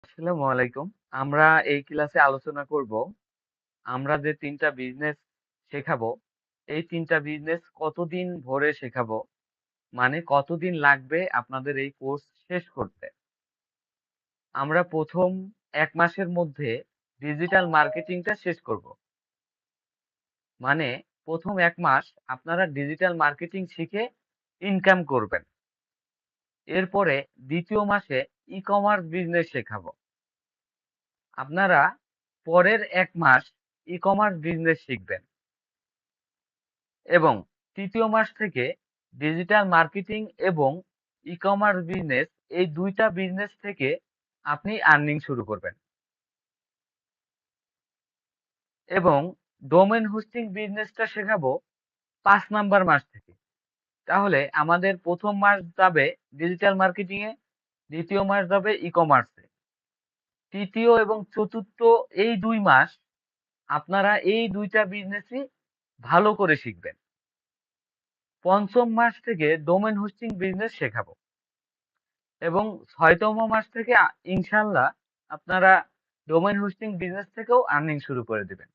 আসসালামু আলাইকুম। আমরা এই ক্লাসে আলোচনা করব, আমরা যে ৩ টা বিজনেস শেখাবো, এই ৩ টা বিজনেস কতদিন ভরে শেখাবো? মানে কতদিন লাগবে আপনাদের এই কোর্স শেষ করতে? আমরা ১ম ১ মাসের মধ্যে ডিজিটাল মার্কেটিংটা শেষ করব। মানে ১ম ১ মাস আপনারা ডিজিটাল মার্কেটিং শিখে ইনকাম করবেন। এরপরে ২য় মাসে ই-কমার্স বিজনেস শেখাবো। আপনারা পরের ১ মাস ই-কমার্স বিজনেস শিখবেন এবং ৩য় মাস থেকে ডিজিটাল মার্কেটিং এবং ই-কমার্স বিজনেস এই ২ টা বিজনেস থেকে আপনি আর্নিং শুরু করবেন এবং ডোমেইন হোস্টিং বিজনেসটা শেখাবো ৫ নাম্বার মাস থেকে। তাহলে আমাদের ১ম মাস যাবে ডিজিটাল মার্কেটিং এ, ২য় মাস যাবে ই-কমার্সে। ৩য় এবং ৪র্থ এই ২ মাস আপনারা এই ২ টা বিজনেসই ভালো করে শিখবেন। ৫ম মাস থেকে ডোমেইন হোস্টিং বিজনেস শেখাবো এবং ৬তম মাস থেকে ইনশাআল্লাহ আপনারা ডোমেইন হোস্টিং বিজনেস থেকেও আর্নিং শুরু করে দিবেন।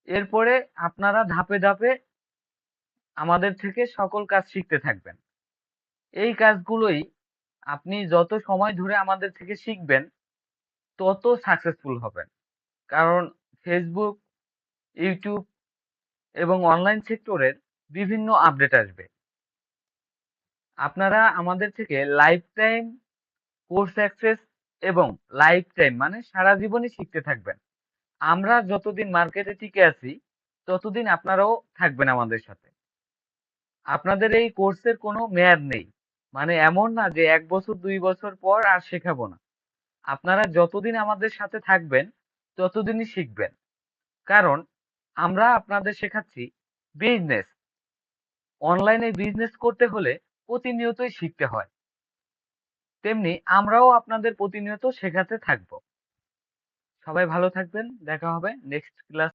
এরপরে আপনারা ধাপে, ধাপে আমাদের থেকে সকল কাজ শিখতে থাকবেন। এই কাজগুলোই আপনি যত সময় ধরে আমাদের থেকে শিখবেন, তত সাকসেসফুল হবেন। কারণ Facebook, YouTube এবং অনলাইন সেক্টরের বিভিন্ন আপডেট আসবে। আপনারা আমাদের থেকে লাইফ টাইম কোর্স অ্যাক্সেস এবং লাইফ টাইম মানে সারা জীবনই শিখতে থাকবেন। আমরা যতদিন মার্কেটে টিকে আছি, ততদিন আপনারাও থাকবেন আমাদের সাথে। আপনাদের এই কোর্সের কোনো মেয়াদ নেই। মানে এমন না যে ১ বছর ২ বছর পর আর শেখাবো না। আপনারা যতদিন আমাদের সাথে থাকবেন, ততদিনই শিখবেন। কারণ আমরা আপনাদের শেখাচ্ছি বিজনেস। অনলাইনে বিজনেস করতে হলে প্রতিনিয়তই শিখতে হয়। তেমনি আমরাও আপনাদের প্রতিনিয়ত শেখাতে থাকবো। সবাই ভালো থাকবেন। দেখা হবে নেক্সট ক্লাস